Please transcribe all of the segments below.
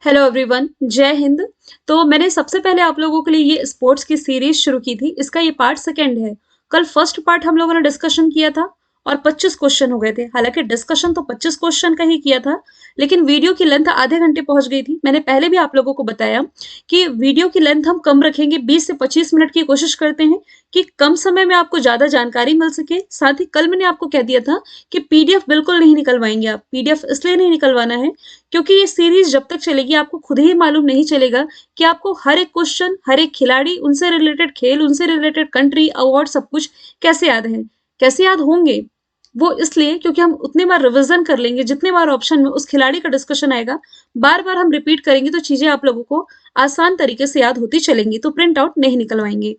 Hello everyone, जय हिंद। तो मैंने सबसे पहले आप लोगों के लिए ये स्पोर्ट्स की सीरीज शुरू की थी। इसका ये पार्ट सेकंड है। कल फर्स्ट पार्ट हम लोगों ने डिस्कशन किया था और 25 क्वेश्चन हो गए थे। हालांकि डिस्कशन तो 25 क्वेश्चन का ही किया था, लेकिन वीडियो की लेंथ आधे घंटे पहुंच गई थी। मैंने पहले भी आप लोगों को बताया कि वीडियो की लेंथ हम कम रखेंगे, 20 से 25 मिनट की कोशिश करते हैं कि कम समय में आपको ज्यादा जानकारी मिल सके। साथ ही कल मैंने आपको कह दिया था कि पीडीएफ बिल्कुल नहीं निकलवाएंगे आप। पीडीएफ इसलिए नहीं निकलवाना है क्योंकि ये सीरीज जब तक चलेगी आपको खुद ही मालूम नहीं चलेगा कि आपको हर एक क्वेश्चन, हर एक खिलाड़ी, उनसे रिलेटेड खेल, उनसे रिलेटेड कंट्री, अवार्ड, सब कुछ कैसे याद है, कैसे याद होंगे। वो इसलिए क्योंकि हम उतनी बार रिवीजन कर लेंगे जितने बार ऑप्शन में उस खिलाड़ी का डिस्कशन आएगा। बार बार हम रिपीट करेंगे तो चीजें आप लोगों को आसान तरीके से याद होती चलेंगी। तो प्रिंट आउट नहीं निकलवाएंगे।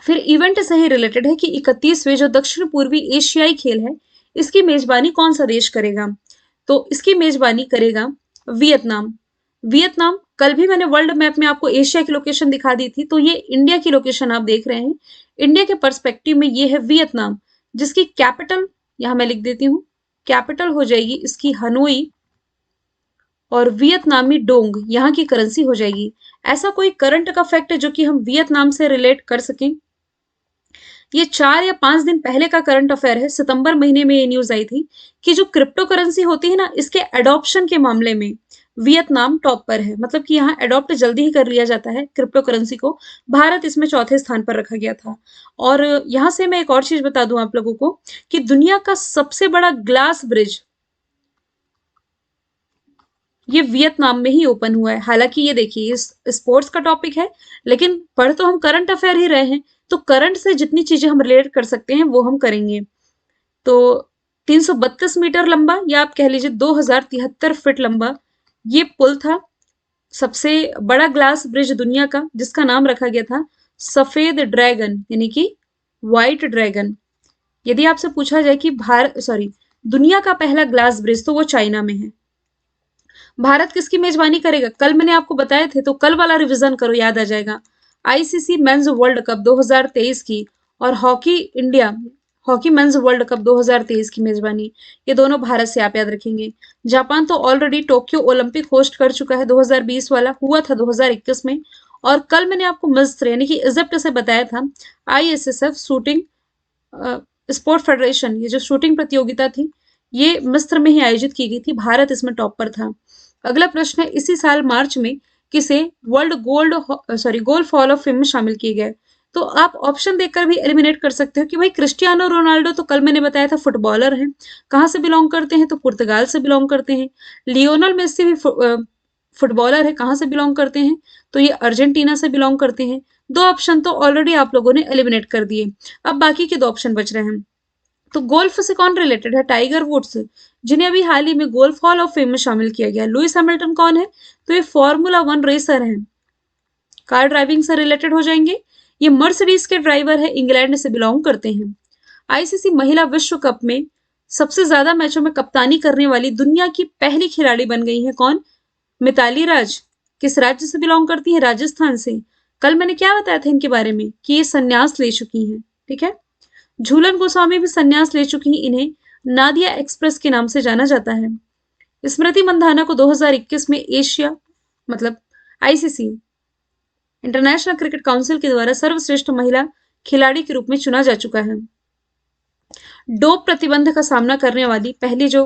फिर इवेंट से ही रिलेटेड है कि 31वें जो दक्षिण पूर्वी एशियाई खेल है, इसकी मेजबानी कौन सा देश करेगा। तो इसकी मेजबानी करेगा वियतनाम। वियतनाम, कल भी मैंने वर्ल्ड मैप में आपको एशिया की लोकेशन दिखा दी थी, तो ये इंडिया की लोकेशन आप देख रहे हैं। इंडिया के पर्सपेक्टिव में ये है वियतनाम, जिसकी कैपिटल यहां मैं लिख देती हूँ। कैपिटल हो जाएगी इसकी हनोई और वियतनामी डोंग यहाँ की करेंसी हो जाएगी। ऐसा कोई करंट का फैक्ट है जो कि हम वियतनाम से रिलेट कर सकें। ये 4 या 5 दिन पहले का करंट अफेयर है। सितंबर महीने में ये न्यूज आई थी कि जो क्रिप्टो करेंसी होती है ना, इसके एडॉप्शन के मामले में वियतनाम टॉप पर है। मतलब कि यहाँ एडॉप्ट जल्दी ही कर लिया जाता है क्रिप्टो करेंसी को। भारत इसमें चौथे स्थान पर रखा गया था। और यहाँ से मैं एक और चीज बता दूं आप लोगों को कि दुनिया का सबसे बड़ा ग्लास ब्रिज ये वियतनाम में ही ओपन हुआ है। हालांकि ये देखिए, इस स्पोर्ट्स का टॉपिक है, लेकिन पढ़ तो हम करंट अफेयर ही रहे हैं, तो करंट से जितनी चीजें हम रिलेट कर सकते हैं वो हम करेंगे। तो 332 मीटर लंबा, या आप कह लीजिए 2073 फीट लंबा ये पुल था। सबसे बड़ा ग्लास ब्रिज दुनिया का, जिसका नाम रखा गया था सफेद ड्रैगन, यानी कि व्हाइट ड्रैगन। यदि आपसे पूछा जाए कि भारत सॉरी दुनिया का पहला ग्लास ब्रिज, तो वो चाइना में है। भारत किसकी मेजबानी करेगा, कल मैंने आपको बताए थे, तो कल वाला रिवीजन करो, याद आ जाएगा। आईसीसी मेंस वर्ल्ड कप 2023 की और हॉकी मेंस वर्ल्ड कप 2023 की मेजबानी, ये दोनों भारत से आप याद रखेंगे। जापान तो ऑलरेडी टोक्यो ओलंपिक होस्ट कर चुका है, 2020 वाला हुआ था 2021 में। और कल मैंने आपको मिस्र यानी कि इजिप्ट से बताया था आईएसएसएफ शूटिंग स्पोर्ट फेडरेशन, ये जो शूटिंग प्रतियोगिता थी ये मिस्र में ही आयोजित की गई थी। भारत इसमें टॉप पर था। अगला प्रश्न है, इसी साल मार्च में किसे world golf hall of fame में शामिल किए गए। तो आप ऑप्शन देखकर भी एलिमिनेट कर सकते हो कि भाई क्रिस्टियानो रोनाल्डो तो कल मैंने बताया था फुटबॉलर हैं। कहाँ से बिलोंग करते हैं, तो पुर्तगाल से बिलोंग करते हैं। लियोनल मेसी भी फुटबॉलर है, कहाँ से बिलोंग करते हैं, तो ये अर्जेंटीना से बिलोंग करते हैं। दो ऑप्शन तो ऑलरेडी आप लोगों ने एलिमिनेट कर दिए। अब बाकी के दो ऑप्शन बच रहे हैं। तो गोल्फ से कौन रिलेटेड है, टाइगर वुड्स, जिन्हें अभी हाल ही में गोल्फ हॉल ऑफ फेम में शामिल किया गया। लुइस हैमिल्टन कौन है, तो ये फॉर्मूला 1 रेसर हैं, कार ड्राइविंग से रिलेटेड हो जाएंगे। ये मर्सिडीज के ड्राइवर है, इंग्लैंड से बिलोंग करते हैं। आईसीसी महिला विश्व कप में सबसे ज्यादा मैचों में कप्तानी करने वाली दुनिया की पहली खिलाड़ी बन गई है कौन, मिताली राज। किस राज्य से बिलोंग करती है, राजस्थान से। कल मैंने क्या बताया था इनके बारे में कि ये संन्यास ले चुकी हैं। ठीक है, झूलन गोस्वामी भी संन्यास ले चुकी हैं। इन्हें नादिया एक्सप्रेस के नाम से जाना जाता है। स्मृति मंधाना को 2021 में एशिया मतलब आईसीसी इंटरनेशनल क्रिकेट काउंसिल के द्वारा सर्वश्रेष्ठ महिला खिलाड़ी के रूप में चुना जा चुका है। डोप प्रतिबंध का सामना करने वाली पहली जो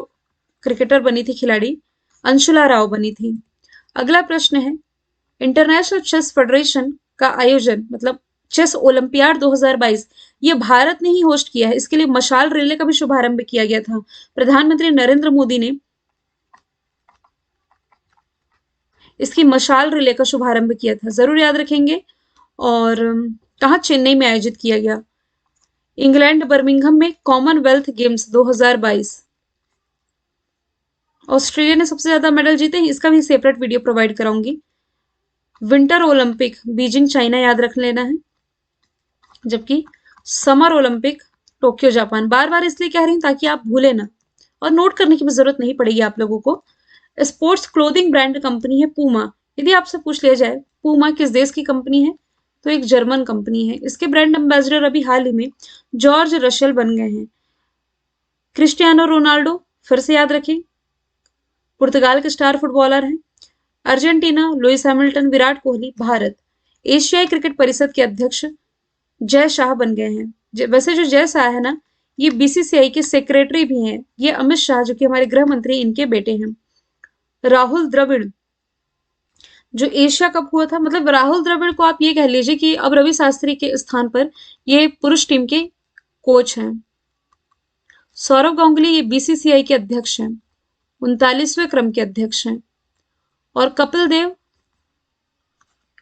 क्रिकेटर बनी थी खिलाड़ी, अंशुला राव बनी थी। अगला प्रश्न है, इंटरनेशनल चेस फेडरेशन का आयोजन मतलब चेस ओलंपियाड 2022 ये भारत ने ही होस्ट किया है। इसके लिए मशाल रिले का भी शुभारंभ किया गया था। प्रधानमंत्री नरेंद्र मोदी ने इसकी मशाल रिले का शुभारंभ किया था, जरूर याद रखेंगे। और कहा, चेन्नई में आयोजित किया गया। इंग्लैंड बर्मिंघम में कॉमनवेल्थ गेम्स 2022। ऑस्ट्रेलिया ने सबसे ज्यादा मेडल जीते हैं, इसका भी सेपरेट वीडियो प्रोवाइड कराऊंगी। विंटर ओलंपिक बीजिंग चाइना याद रख लेना है, जबकि समर ओलंपिक टोक्यो जापान। बार बार इसलिए कह रही हूं ताकि आप भूले ना, और नोट करने की भी जरूरत नहीं पड़ेगी आप लोगों को। स्पोर्ट्स क्लोथिंग ब्रांड कंपनी है पूमा। यदि आपसे पूछ लिया जाए पूमा किस देश की कंपनी है, तो एक जर्मन कंपनी है। इसके ब्रांड एम्बेसडर अभी हाल ही में जॉर्ज रशेल बन गए हैं। क्रिस्टियानो रोनाल्डो फिर से याद रखें, पुर्तगाल के स्टार फुटबॉलर हैं। Argentina, Lewis Hamilton, Virat Kohli. Bharat, एशियाई क्रिकेट परिषद के अध्यक्ष जय शाह बन गए हैं। वैसे जो जय शाह है ना, ये बीसीसीआई के सेक्रेटरी भी हैं। ये अमित शाह जो कि हमारे गृह मंत्री, इनके बेटे हैं। राहुल द्रविड़, जो एशिया कप हुआ था, मतलब राहुल द्रविड़ को आप ये कह लीजिए कि अब रवि शास्त्री के स्थान पर ये पुरुष टीम के कोच हैं। सौरव गांगुली, ये बीसीसीआई के अध्यक्ष हैं, 39वें क्रम के अध्यक्ष हैं। और कपिल देव,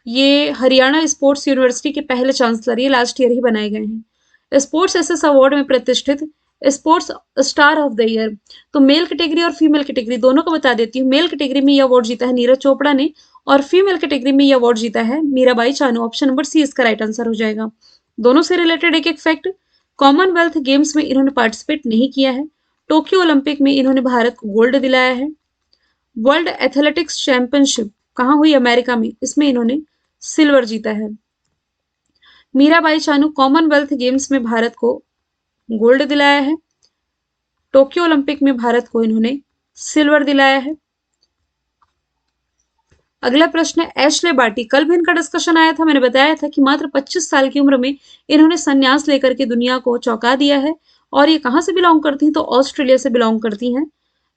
ये हरियाणा स्पोर्ट्स यूनिवर्सिटी के पहले चांसलर, ये लास्ट ईयर ही बनाए गए हैं। स्पोर्ट्स एसेस अवार्ड में प्रतिष्ठित sports star of the year, तो मेल कैटेगरी और फीमेल कैटेगरी दोनों को बता देती हूँ। मेल कैटेगरी में ये अवार्ड जीता है नीरज चोपड़ा ने, और फीमेल कैटेगरी में ये अवार्ड जीता है Mirabai Chanu. Option number C इसका राइट आंसर हो जाएगा। दोनों से रिलेटेड एक एक फैक्ट। कॉमनवेल्थ गेम्स में इन्होंने पार्टिसिपेट नहीं किया है। टोक्यो ओलंपिक में इन्होंने भारत को गोल्ड दिलाया है। वर्ल्ड एथलेटिक्स चैंपियनशिप कहाँ हुई? अमेरिका में, इसमें इन्होंने सिल्वर जीता है। मीराबाई चानू कॉमनवेल्थ गेम्स में भारत को गोल्ड दिलाया है। टोक्यो ओलंपिक में भारत को इन्होंने सिल्वर दिलाया है। अगला प्रश्न है एशले बार्टी। कल भी इनका डिस्कशन आया था, मैंने बताया था कि मात्र 25 साल की उम्र में इन्होंने संन्यास लेकर के दुनिया को चौंका दिया है। और ये कहाँ से बिलोंग करती हैं? तो ऑस्ट्रेलिया से बिलोंग करती हैं।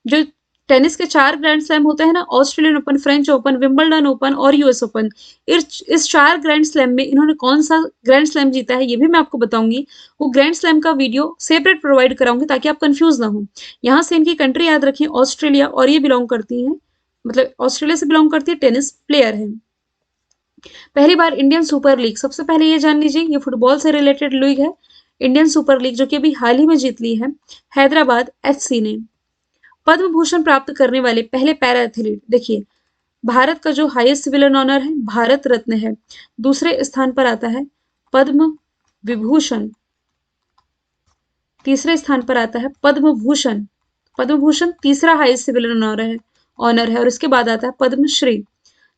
जो टेनिस के 4 ग्रैंड स्लैम होते हैं ना, Australian open, French open, Wimbledon open और यूएस ओपन, इस 4 ग्रैंड स्लैम में इन्होंने कौन सा ग्रैंड स्लैम जीता है ये भी मैं आपको बताऊंगी। वो ग्रैंड स्लैम का वीडियो सेपरेट प्रोवाइड कराऊंगी ताकि आप कंफ्यूज ना हो। यहाँ से इनकी कंट्री याद रखें, ऑस्ट्रेलिया, और ये बिलोंग करती हैं, मतलब ऑस्ट्रेलिया से बिलोंग करती है, टेनिस प्लेयर है। पहली बार इंडियन सुपर लीग, सबसे पहले ये जान लीजिए, ये फुटबॉल से रिलेटेड लीग है। इंडियन सुपर लीग जो कि अभी हाल ही में जीत ली है हैदराबाद एफसी ने। पद्म भूषण प्राप्त करने वाले पहले पैरा एथलीट, देखिए भारत का जो हाईएस्ट सिविलियन ऑनर है भारत रत्न है। दूसरे स्थान पर आता है पद्म विभूषण, तीसरे स्थान पर आता है पद्म भूषण। पद्म भूषण तीसरा हाईएस्ट सिविलियन ऑनर है और इसके बाद आता है पद्मश्री,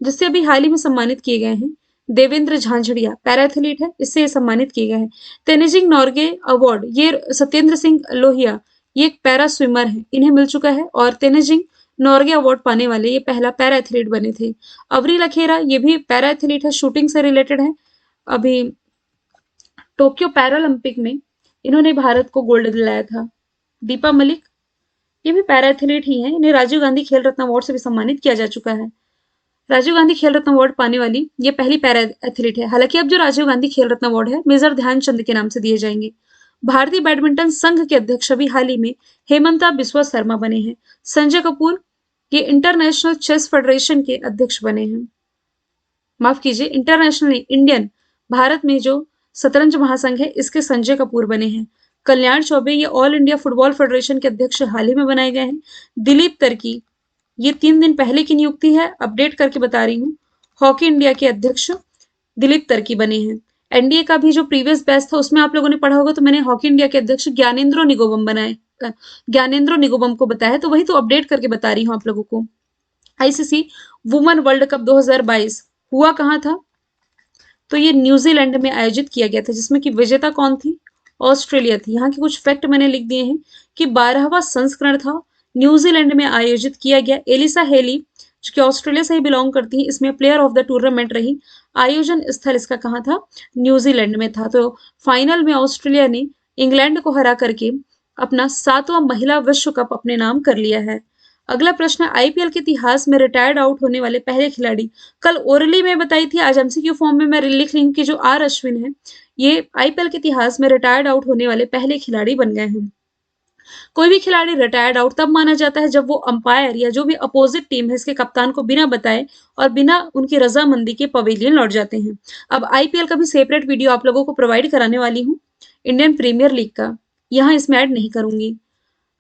जिससे अभी हाल ही में सम्मानित किए गए हैं देवेंद्र झांझड़िया, पैरा एथलीट है, इससे ये सम्मानित किए गए हैं। तेनजिंग नोर्गे अवार्ड, ये सत्येंद्र सिंह लोहिया, ये एक पैरा स्विमर है, इन्हें मिल चुका है। और तेनजिंग नोर्गे अवार्ड पाने वाले ये पहला पैरा एथलीट बने थे। अवरी लखेरा, ये भी पैरा एथलीट है, शूटिंग से रिलेटेड है। अभी टोक्यो पैरालंपिक में इन्होंने भारत को गोल्ड दिलाया था। दीपा मलिक, ये भी पैरा एथलीट ही हैं, इन्हें राजीव गांधी खेल रत्न अवार्ड से भी सम्मानित किया जा चुका है। राजीव गांधी खेल रत्न अवार्ड पाने वाली ये पहली पैरा एथलीट है। हालांकि अब जो राजीव गांधी खेल रत्न अवार्ड है मेजर ध्यानचंद के नाम से दिए जाएंगे। भारतीय बैडमिंटन संघ के अध्यक्ष अभी हाल ही में हेमंता बिस्वा शर्मा बने हैं। संजय कपूर, ये इंटरनेशनल चेस फेडरेशन के अध्यक्ष बने हैं। माफ कीजिए, इंटरनेशनल इंडियन, भारत में जो शतरंज महासंघ है इसके संजय कपूर बने हैं। कल्याण चौबे, ये ऑल इंडिया फुटबॉल फेडरेशन के अध्यक्ष हाल ही में बनाए गए हैं। दिलीप तर्की, ये 3 दिन पहले की नियुक्ति है, अपडेट करके बता रही हूँ। हॉकी इंडिया के अध्यक्ष दिलीप तर्की बने हैं। एनडीए का भी जो प्रीवियस बैच था उसमें आप लोगों ने पढ़ा होगा, तो मैंने हॉकी इंडिया के अध्यक्ष ज्ञानेंद्रो निगोबम को बताया, तो वही तो अपडेट करके बता रही हूँ आप लोगों को। आईसीसी वुमेन वर्ल्ड कप 2022 हुआ कहाँ था? तो ये न्यूजीलैंड में आयोजित किया गया था, जिसमें कि विजेता कौन थी? ऑस्ट्रेलिया थी। यहाँ के कुछ फैक्ट मैंने लिख दिए हैं कि 12वां संस्करण था, न्यूजीलैंड में आयोजित किया गया। एलिसा हेली जो कि ऑस्ट्रेलिया से ही बिलोंग करती है, इसमें प्लेयर ऑफ द टूर्नामेंट रही। आयोजन स्थल इसका कहाँ था? न्यूजीलैंड में था। तो फाइनल में ऑस्ट्रेलिया ने इंग्लैंड को हरा करके अपना 7वां महिला विश्व कप अपने नाम कर लिया है। अगला प्रश्न, आईपीएल के इतिहास में रिटायर्ड आउट होने वाले पहले खिलाड़ी। कल ओरली में बताई थी, आज एमसीक्यू फॉर्म में मैं लिख रही हूँ कि जो आर अश्विन है ये आईपीएल के इतिहास में रिटायर्ड आउट होने वाले पहले खिलाड़ी बन गए हैं। कोई भी खिलाड़ी रिटायर्ड आउट तब माना जाता है जब वो अंपायर या जो भी अपोजिट टीम है इसके कप्तान को बिना बताए और बिना उनकी रजामंदी के पवेलियन लौट जाते हैं। अब आईपीएल का भी सेपरेट वीडियो आप लोगों को प्रोवाइड कराने वाली हूँ, इंडियन प्रीमियर लीग का, यहाँ इसमें ऐड नहीं करूंगी।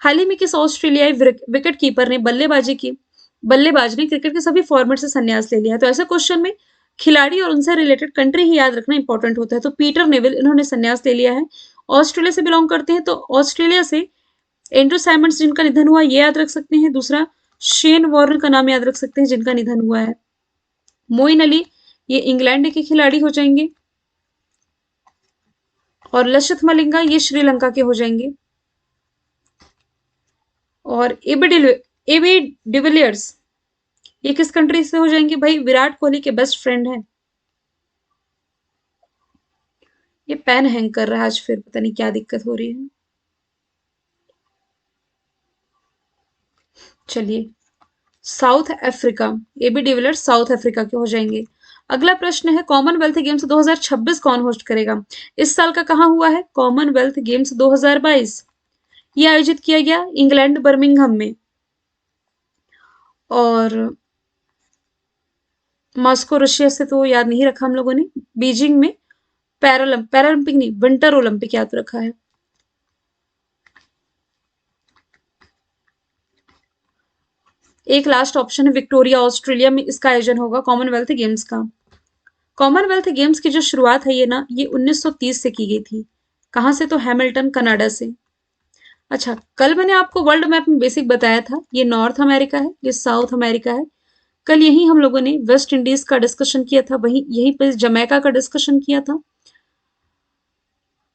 हाल ही में किस ऑस्ट्रेलियाई विकेट कीपर ने बल्लेबाज ने क्रिकेट के सभी फॉर्मेट से संन्यास ले लिया? तो ऐसे क्वेश्चन में खिलाड़ी और उनसे रिलेटेड कंट्री ही याद रखना इंपॉर्टेंट होता है। तो पीटर नेविल, इन्होंने संन्यास ले लिया है, ऑस्ट्रेलिया से बिलोंग करते हैं। तो ऑस्ट्रेलिया से एंड्रू साइमंड्स जिनका निधन हुआ ये याद रख सकते हैं। दूसरा शेन वॉर्न का नाम याद रख सकते हैं जिनका निधन हुआ है। मोइन अली, ये इंग्लैंड के खिलाड़ी हो जाएंगे। और लसिथ मलिंगा, ये श्रीलंका के हो जाएंगे। और एबी डिविलियर्स, ये किस कंट्री से हो जाएंगे भाई? विराट कोहली के बेस्ट फ्रेंड है। ये पेन हैंग कर रहा है आज, फिर पता नहीं क्या दिक्कत हो रही है। चलिए, South Africa, AB de Villiers South Africa के हो जाएंगे। अगला प्रश्न है, कॉमनवेल्थ गेम्स 2026 कौन होस्ट करेगा? इस साल का कहाँ हुआ है कॉमनवेल्थ गेम्स 2022? ये आयोजित किया गया इंग्लैंड बर्मिंघम में, और मॉस्को रशिया से तो याद नहीं रखा हम लोगों ने। बीजिंग में पैरालंपिक नहीं, विंटर ओलंपिक याद रखा है। एक लास्ट ऑप्शन है विक्टोरिया, ऑस्ट्रेलिया में इसका आयोजन होगा कॉमनवेल्थ गेम्स का। कॉमनवेल्थ गेम्स की जो शुरुआत है ये 1930 से की गई थी। कहाँ से? तो हैमिल्टन कनाडा से। अच्छा, कल मैंने आपको वर्ल्ड मैप में बेसिक बताया था, ये नॉर्थ अमेरिका है, ये साउथ अमेरिका है। कल यही हम लोगों ने वेस्ट इंडीज का डिस्कशन किया था, वहीं यहीं पे जमैका का डिस्कशन किया था।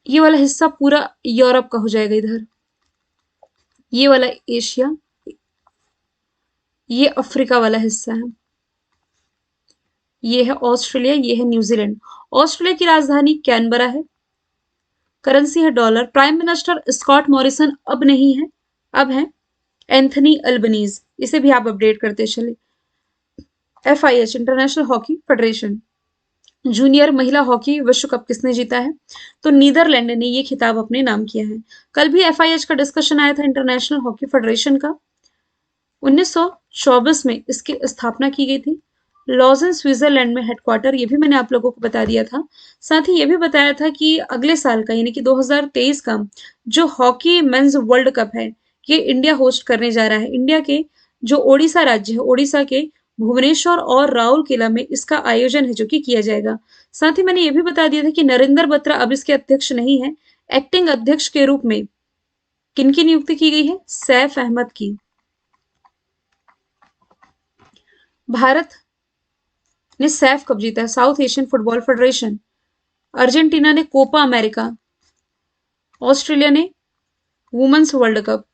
ये वाला हिस्सा पूरा यूरोप का हो जाएगा इधर, ये वाला एशिया, ये अफ्रीका वाला हिस्सा है, ये है ऑस्ट्रेलिया, ये है न्यूजीलैंड। ऑस्ट्रेलिया की राजधानी कैनबरा है, करेंसी है dollar. Prime minister Scott Morrison अब नहीं है, अब है एंथनी अल्बनीज। इसे भी आप अपडेट करते चले। FIH international hockey federation, junior महिला हॉकी विश्व कप किसने जीता है? तो नीदरलैंड ने ये खिताब अपने नाम किया है। कल भी FIH का डिस्कशन आया था, इंटरनेशनल हॉकी फेडरेशन का। 1924 में इसकी स्थापना की गई थी। लॉजन स्विट्जरलैंड में हेडक्वार्टर, ये भी मैंने आप लोगों को बता दिया था। साथ ही ये भी बताया था कि अगले साल का यानी कि 2023 का जो हॉकी मेंस वर्ल्ड कप है, ये इंडिया होस्ट करने जा रहा है। इंडिया के जो ओडिशा राज्य है, ओडिशा के भुवनेश्वर और राउरकेला में इसका आयोजन है जो कि किया जाएगा। साथ ही मैंने ये भी बता दिया था कि नरेंद्र बत्रा अब इसके अध्यक्ष नहीं है। एक्टिंग अध्यक्ष के रूप में किनकी नियुक्ति की गई है? सैफ अहमद की। भारत ने सैफ कप जीता है? South Asian football federation. Argentina ने कोपा अमेरिका। ऑस्ट्रेलिया ने वुमेन्स वर्ल्ड कप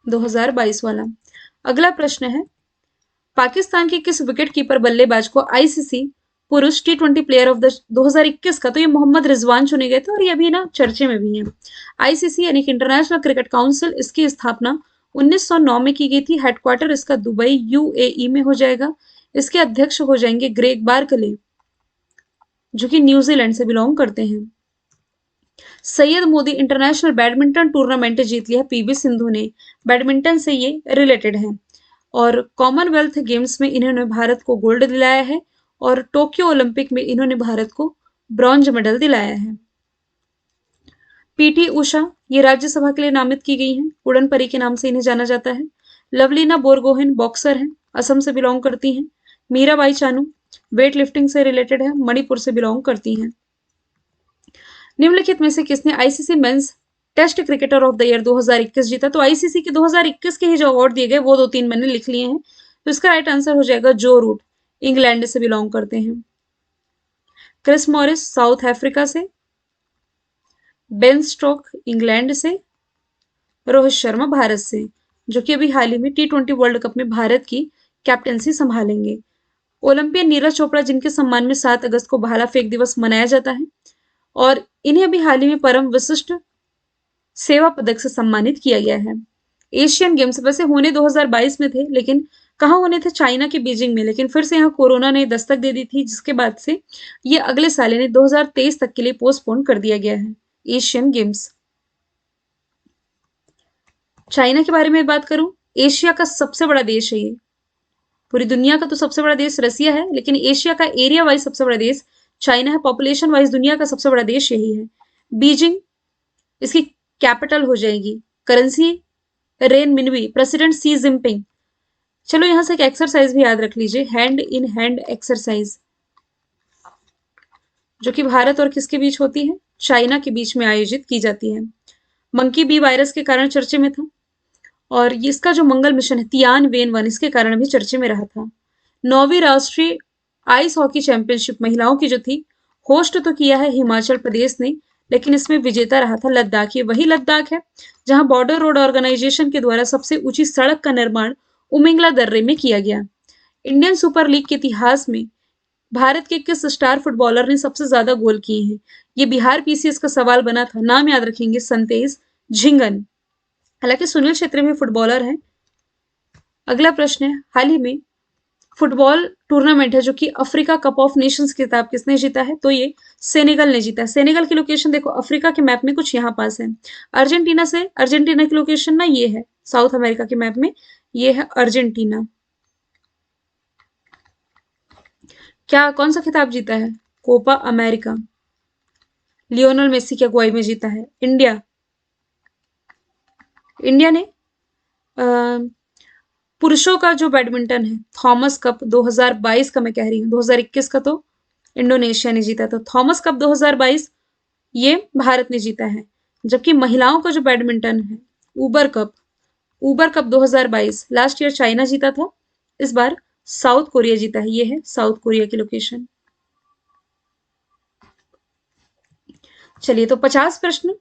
2022 वाला। अगला प्रश्न है, पाकिस्तान के किस विकेट कीपर बल्लेबाज को ICC पुरुष T20 प्लेयर ऑफ द 2021 का, तो ये मोहम्मद रिजवान चुने गए थे और ये अभी ना चर्चे में भी है। ICC यानी कि इंटरनेशनल क्रिकेट काउंसिल, इसकी स्थापना 1909 में की गई थी। हेडक्वार्टर इसका दुबई UAE में हो जाएगा। इसके अध्यक्ष हो जाएंगे ग्रेग बार्कले, जो कि न्यूजीलैंड से बिलोंग करते हैं। Syed Modi international badminton tournament जीत लिया PV सिंधु ने, बैडमिंटन से ये रिलेटेड है। और कॉमनवेल्थ गेम्स में इन्होंने भारत को गोल्ड दिलाया है, और टोक्यो ओलंपिक में इन्होंने भारत को ब्रॉन्ज मेडल दिलाया है। PT उषा ये राज्यसभा के लिए नामित की गई हैं, उड़न परी के नाम से इन्हें जाना जाता है। लवलीना बोरगोहेन बॉक्सर हैं, असम से बिलोंग करती हैं। मीराबाई चानू वेट लिफ्टिंग से रिलेटेड है, मणिपुर से बिलोंग करती हैं। निम्नलिखित में से किसने ICC men's test cricketer of the year 2021 जीता? तो ICC के 2021 के ही जो अवार्ड दिए गए वो 2-3 मैंने लिख लिए हैं। तो इसका राइट आंसर हो जाएगा जो रूट, इंग्लैंड से बिलोंग करते हैं। क्रिस मॉरिस साउथ अफ्रीका से, बेन स्टोक इंग्लैंड से, रोहित शर्मा भारत से, जो कि अभी हाल ही में T20 वर्ल्ड कप में भारत की कैप्टेंसी संभालेंगे। ओलंपियन नीरज चोपड़ा, जिनके सम्मान में 7 अगस्त को भाला फेंक दिवस मनाया जाता है, और इन्हें अभी हाल ही में परम विशिष्ट सेवा पदक से सम्मानित किया गया है। एशियन गेम्स वैसे होने 2022 में थे, लेकिन कहाँ होने थे? चाइना के बीजिंग में, लेकिन फिर से यहाँ कोरोना ने दस्तक दे दी थी, जिसके बाद से ये अगले साल यानी 2023 तक के लिए पोस्टपोन कर दिया गया है एशियन गेम्स। चाइना के बारे में बात करूं, एशिया का सबसे बड़ा देश है ये। पूरी दुनिया का तो सबसे बड़ा देश रसिया है, लेकिन एशिया का एरिया वाइज सबसे बड़ा देश चाइना है। पॉपुलेशन वाइज दुनिया का सबसे बड़ा देश यही है। बीजिंग इसकी कैपिटल हो जाएगी। Currency renminbi, president Xi Jinping. चलो यहां से एक एक्सरसाइज भी याद रख लीजिए, हैंड इन हैंड एक्सरसाइज, जो कि भारत और किसके बीच होती है? चाइना के बीच में आयोजित की जाती है। मंकी बी वायरस के कारण चर्चे में था, और इसका जो मंगल मिशन है तियानवेन-1, इसके कारण भी चर्चे में रहा था। 9वीं राष्ट्रीय आइस हॉकी चैंपियनशिप महिलाओं की जो थी, होस्ट तो किया है हिमाचल प्रदेश ने, लेकिन इसमें विजेता रहा था लद्दाख। ये वही लद्दाख है जहां बॉर्डर रोड ऑर्गेनाइजेशन के द्वारा सबसे ऊंची सड़क का निर्माण उमिंगला दर्रे में किया गया। इंडियन सुपर लीग के इतिहास में भारत के किस स्टार फुटबॉलर ने सबसे ज्यादा गोल किए हैं? ये बिहार पीसीएस का सवाल बना था, नाम याद रखेंगे, संतेश झिंगन। हालांकि सुनील छेत्री भी फुटबॉलर हैं। अगला प्रश्न है, हाल ही में फुटबॉल टूर्नामेंट है जो कि अफ्रीका कप ऑफ नेशंस खिताब किसने जीता है? तो ये सेनेगल ने जीता है। सेनेगल की लोकेशन देखो अफ्रीका के मैप में कुछ यहाँ पास है। अर्जेंटीना की लोकेशन ना ये है साउथ अमेरिका के मैप में, ये है अर्जेंटीना। क्या कौन सा खिताब जीता है? Copa America. लियोनल मेसी की अगुवाई में जीता है। इंडिया ने पुरुषों का जो बैडमिंटन है थॉमस कप 2022 का मैं कह रही हूँ, 2021 का तो इंडोनेशिया ने जीता था। थॉमस कप 2022 ये भारत ने जीता है। जबकि महिलाओं का जो बैडमिंटन है Uber cup 2022 last year China जीता था, इस बार साउथ कोरिया जीता है। ये है साउथ कोरिया की लोकेशन। चलिए, तो 50 प्रश्न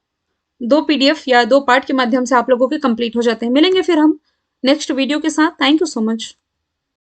2 पीडीएफ या 2 पार्ट के माध्यम से आप लोगों के कंप्लीट हो जाते हैं। मिलेंगे फिर हम नेक्स्ट वीडियो के साथ। Thank you so much.